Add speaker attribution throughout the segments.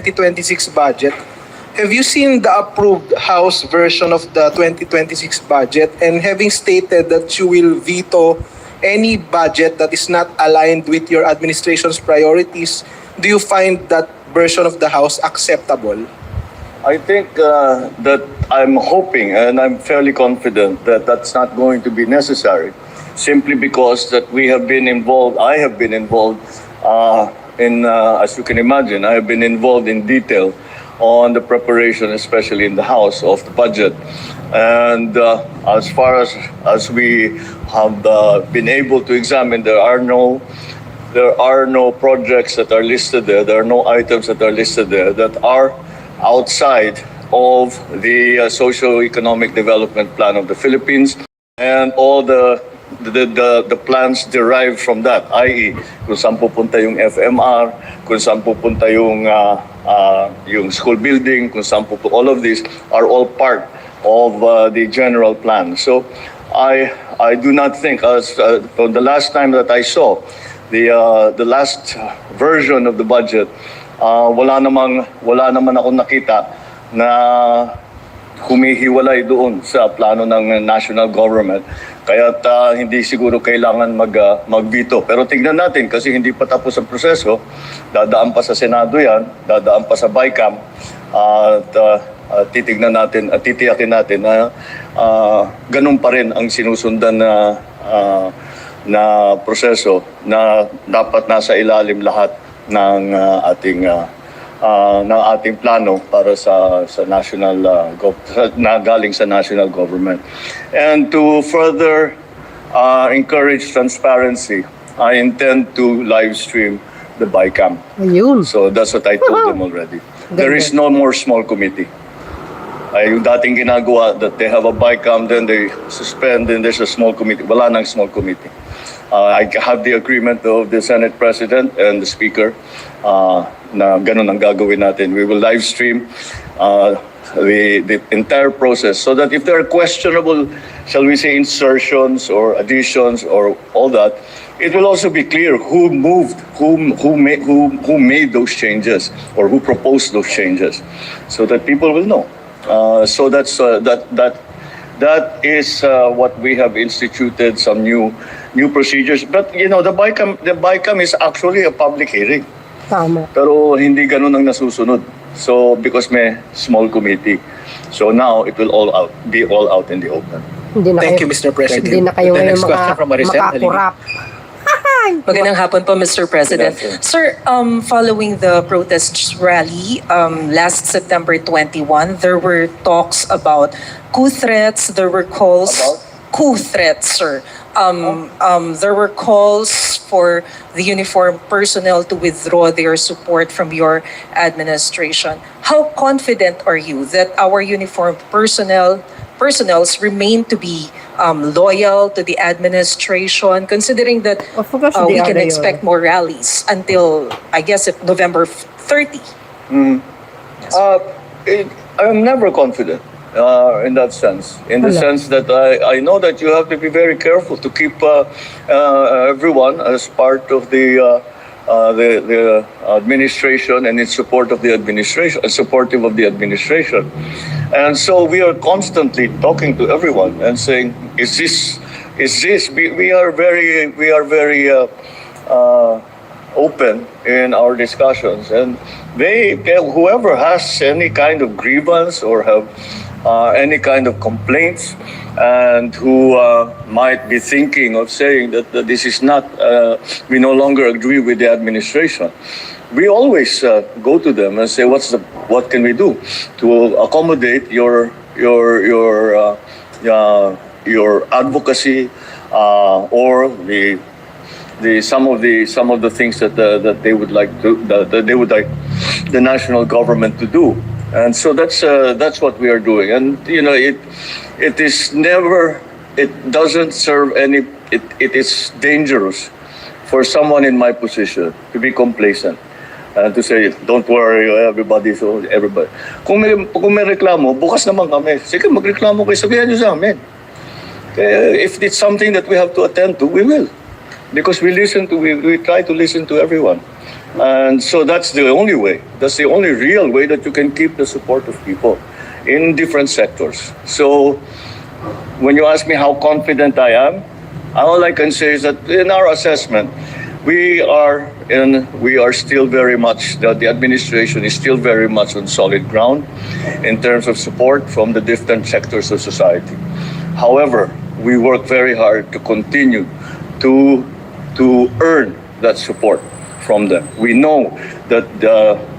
Speaker 1: 2026 budget. Have you seen the approved House version of the 2026 budget? And having stated that you will veto any budget that is not aligned with your administration's priorities, do you find that version of the House acceptable?
Speaker 2: I think that I'm hoping and I'm fairly confident that that's not going to be necessary, simply because that we have been involved, I have been involved as you can imagine, I have been involved in detail on the preparation, especially in the House, of the budget. And as far as we have been able to examine, there are no projects that are listed there. There are no items that are listed there that are outside of the socio-economic development plan of the Philippines and all the plans derived from that, i.e. kung saan pupunta yung FMR, kung saan pupunta yung school building, kung saan pupunta, all of these are all part of the general plan. So I do not think, from the last time that I saw the last version of the budget, wala naman akong nakita na humihiwalay doon sa plano ng national government. Kaya hindi siguro kailangan mag-veto. Pero tignan natin kasi hindi pa tapos ang proseso. Dadaan pa sa Senado yan, dadaan pa sa BICAM. At titignan natin at titiyakin natin na ganun pa rin ang sinusundan na proseso na dapat nasa ilalim lahat ng ating plano para sa national na galing sa national government. And to further encourage transparency, I intend to live stream the BICAM.
Speaker 3: Ayun.
Speaker 2: So that's what I told them already. There is no more small committee. Yung dating ginagawa that they have a BICAM, then they suspend, then there's a small committee. Wala nang small committee. I have the agreement of the Senate President and the Speaker na ganun ang gagawin natin. We will live stream the entire process so that if there are questionable, shall we say, insertions or additions or all that, it will also be clear who moved, who made those changes or who proposed those changes, so that people will know. So that's that is what we have instituted, some new procedures. But you know, the BICAM is actually a public hearing.
Speaker 3: Tama.
Speaker 2: Pero hindi ganun ang nasusunod. So because may small committee. So now it will be all out in the open.
Speaker 1: Thank you, Mr. President.
Speaker 3: Hindi na kayo
Speaker 1: The
Speaker 3: ngayon
Speaker 1: next question from Maricel.
Speaker 3: makakurap.
Speaker 4: Magandang hapon po, Mr. President.
Speaker 2: Good
Speaker 4: Sir, following the protest rally last September 21, there were talks about coup threats. There were calls...
Speaker 2: About?
Speaker 4: Coup threats, sir. There were calls for the uniformed personnel to withdraw their support from your administration. How confident are you that our uniformed personnels remain to be loyal to the administration, considering that
Speaker 3: Of course,
Speaker 4: we
Speaker 3: they
Speaker 4: can
Speaker 3: are
Speaker 4: expect more rallies until, I guess, November 30?
Speaker 2: I'm never confident in that sense. In the sense that I know that you have to be very careful to keep everyone as part of the administration and in support of the administration, supportive of the administration. And so we are constantly talking to everyone and saying, is this? We are very open in our discussions, and whoever has any kind of grievance or have any kind of complaints, and who might be thinking of saying that this is not, we no longer agree with the administration, we always go to them and say, what can we do to accommodate your advocacy or some of the things that they would like the national government to do. And so that's what we are doing. And you know, it doesn't serve any. It is dangerous for someone in my position to be complacent and to say, don't worry, everybody. Kung may reklamo, bukas naman kami. Sige, magreklamo kayo, sabihan nyo sa amin. If it's something that we have to attend to, we will. Because we try to listen to everyone. And so that's the only way. That's the only real way that you can keep the support of people in different sectors. So when you ask me how confident I am, all I can say is that in our assessment, we are still very much, the administration is still very much on solid ground in terms of support from the different sectors of society. However, we work very hard to continue to earn that support from them. We know that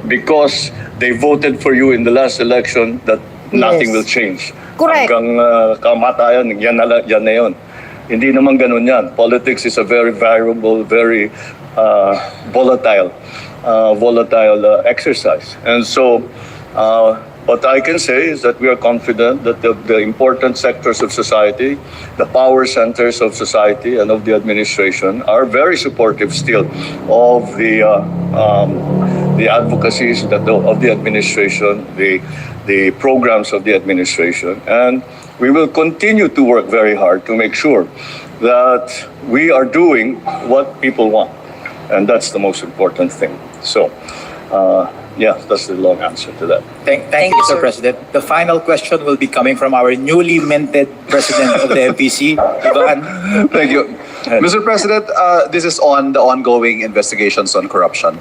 Speaker 2: because they voted for you in the last election, that nothing
Speaker 3: Yes.
Speaker 2: will change.
Speaker 3: Correct.
Speaker 2: Hanggang kamatayan, yan na yun. Hindi naman ganun yan. Politics is a very variable, very volatile exercise. And so, what I can say is that we are confident that the important sectors of society, the power centers of society and of the administration are very supportive still of the advocacies of the administration, the programs of the administration. And we will continue to work very hard to make sure that we are doing what people want. And that's the most important thing. So, yeah, that's the long answer to that.
Speaker 5: Thank you,
Speaker 4: you,
Speaker 5: Mr.
Speaker 4: sir.
Speaker 5: President. The final question will be coming from our newly minted President of the MPC, Ivan.
Speaker 6: Thank you. Mr. President, this is on the ongoing investigations on corruption.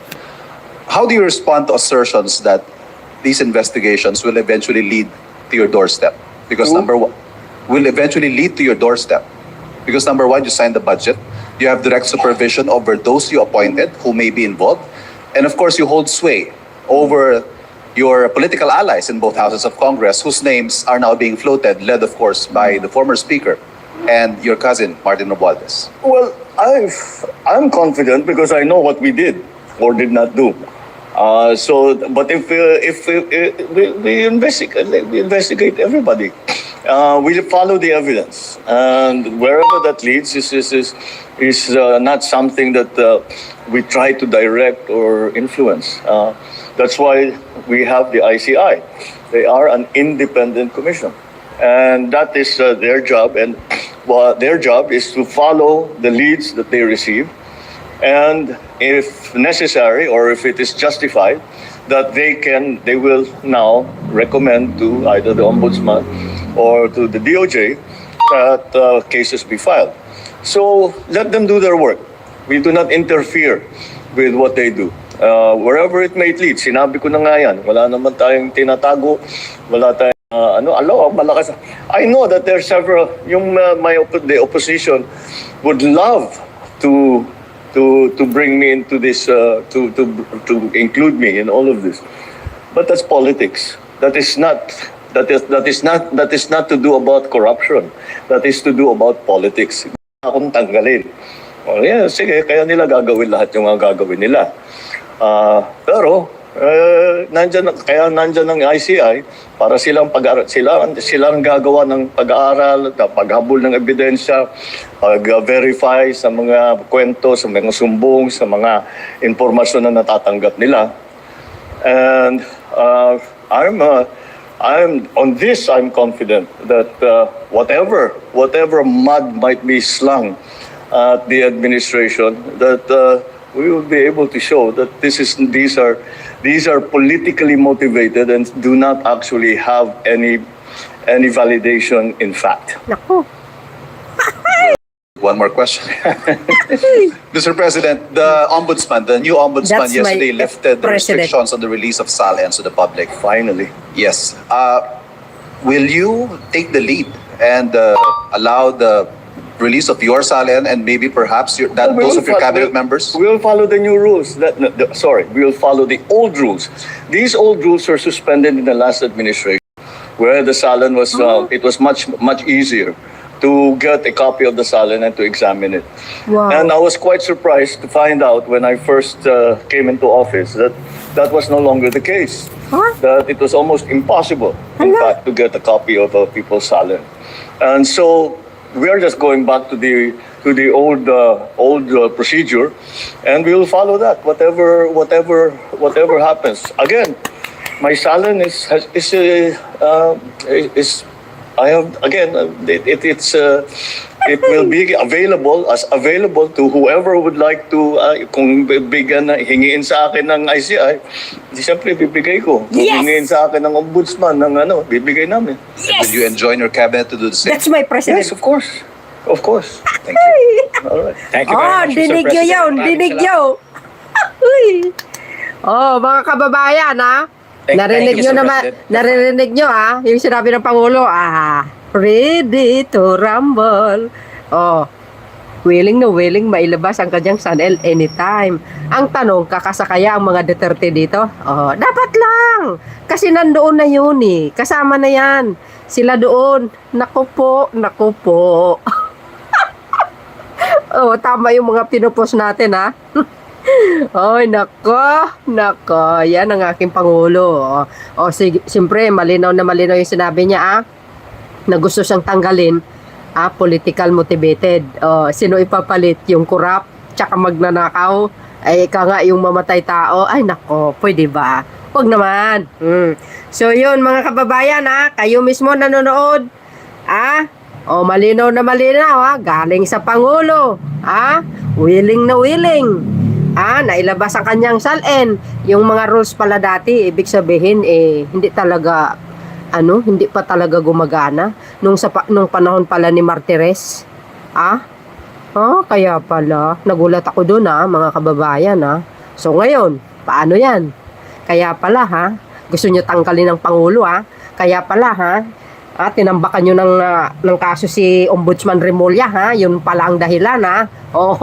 Speaker 6: How do you respond to assertions that these investigations will eventually lead to your doorstep? Because number one, will eventually lead to your doorstep. Because number one, you signed the budget. You have direct supervision over those you appointed who may be involved. And of course, you hold sway over your political allies in both houses of Congress whose names are now being floated, led of course by the former speaker and your cousin, Martin Romualdez.
Speaker 2: Well, I'm confident because I know what we did or did not do. But if we investigate everybody, we follow the evidence, and wherever that leads is not something that we try to direct or influence. That's why we have the ICI. They are an independent commission, and that is their job. And their job is to follow the leads that they receive, and if necessary or if it is justified, that they will now recommend to either the ombudsman or to the DOJ that cases be filed. So let them do their work. We do not interfere with what they do. Wherever it may lead, sinabi ko na nga yan, wala naman tayong tinatago, wala tayong malakas. I know that there are several, the opposition would love to bring me into this, to include me in all of this. But that's politics. That is not to do about corruption. That is to do about politics. Akong Tanggalin. Oh, yeah, sige, kaya nila gagawin lahat yung mga gagawin nila. Pero nandyan ang ICI para silang gagawa ng pag-aaral, paghabol ng ebidensya, pag-verify sa mga kwento, sa mga sumbong, sa mga impormasyon na natatanggap nila. And I'm confident that whatever mud might be slung at the administration, that we will be able to show that these are politically motivated and do not actually have any validation in fact.
Speaker 3: Naku.
Speaker 6: One more question. Mr. President, the new ombudsman
Speaker 3: That's my
Speaker 6: yesterday lifted the
Speaker 3: president.
Speaker 6: restrictions on the release of Saln to the public.
Speaker 2: Finally.
Speaker 6: Yes. Will you take the lead and allow the release of your Saln and maybe perhaps those of your cabinet members?
Speaker 2: We will follow the new rules. We will follow the old rules. These old rules were suspended in the last administration, where the Saln was, it was much easier to get a copy of the Saln and to examine it.
Speaker 3: Wow.
Speaker 2: And I was quite surprised to find out when I first came into office that was no longer the case.
Speaker 3: Huh?
Speaker 2: That it was almost impossible, in
Speaker 3: Hala.
Speaker 2: fact, to get a copy of people's Saln. And so we are just going back to the old procedure, and we will follow that. Whatever happens. Again, my Saln is I have again. it will be available to whoever would like to, kung bigyan na, hingiin sa akin ng ICI, di siyempre bibigay ko. Kung
Speaker 3: Yes!
Speaker 2: hingiin sa akin ng ombudsman, bibigay namin.
Speaker 6: Will you enjoin your cabinet to do the same?
Speaker 3: That's my president.
Speaker 2: Yes, of course. Of course.
Speaker 6: Thank you.
Speaker 2: All right.
Speaker 5: Thank you
Speaker 3: Oh,
Speaker 5: very much, Mr.
Speaker 3: dinig nyo
Speaker 5: President.
Speaker 3: yun,
Speaker 5: Maraming
Speaker 3: dinig
Speaker 5: salamat.
Speaker 3: nyo. Uy. Oh, mga kababayan, ha? Narinig
Speaker 5: thank you,
Speaker 3: nyo
Speaker 5: Sir
Speaker 3: naman,
Speaker 5: President.
Speaker 3: narinig nyo, ha? Yung sinabi ng Pangulo, ready to rumble. Oh, willing na willing mailabas ang kanyang Saln anytime. Ang tanong, kakasakaya ang mga Duterte dito? Oh, dapat lang. Kasi nandoon na yun eh. Kasama na yan. Sila doon. Naku po, naku po. Oh, tama yung mga pinupost natin, ha? Ay, nako. Yan ang aking Pangulo. O, sige, siyempre, malinaw na malinaw yung sinabi niya, na gusto siyang tanggalin, political motivated. O, sino ipapalit? Yung corrupt, tsaka magnanakaw? Ay, ika nga yung mamatay tao. Ay, nako, pwede ba? Huwag naman. So, yun, mga kababayan, kayo mismo nanonood, o, malinaw na malinaw, galing sa Pangulo, willing na willing, nailabas ang kanyang Saln. Yung mga rules pala dati, ibig sabihin, hindi talaga, hindi pa talaga gumagana, nung panahon pala ni Martires, kaya pala, nagulat ako doon, mga kababayan, So, ngayon, paano yan? Kaya pala, gusto nyo tanggalin ng Pangulo, kaya pala, tinambakan nyo ng kaso si Ombudsman Remulla, yun pala ang dahilan, Oh,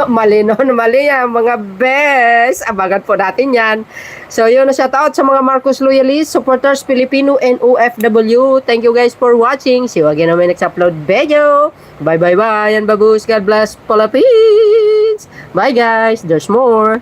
Speaker 3: malino na mali yan, mga best. Abangan po natin yan. So, yun, shout out sa mga Marcos loyalists, supporters, Filipino, and OFW. Thank you guys for watching. See you again on my next upload video. Bye, bye, bye, and baboos. God bless Philippines. Bye, guys. There's more.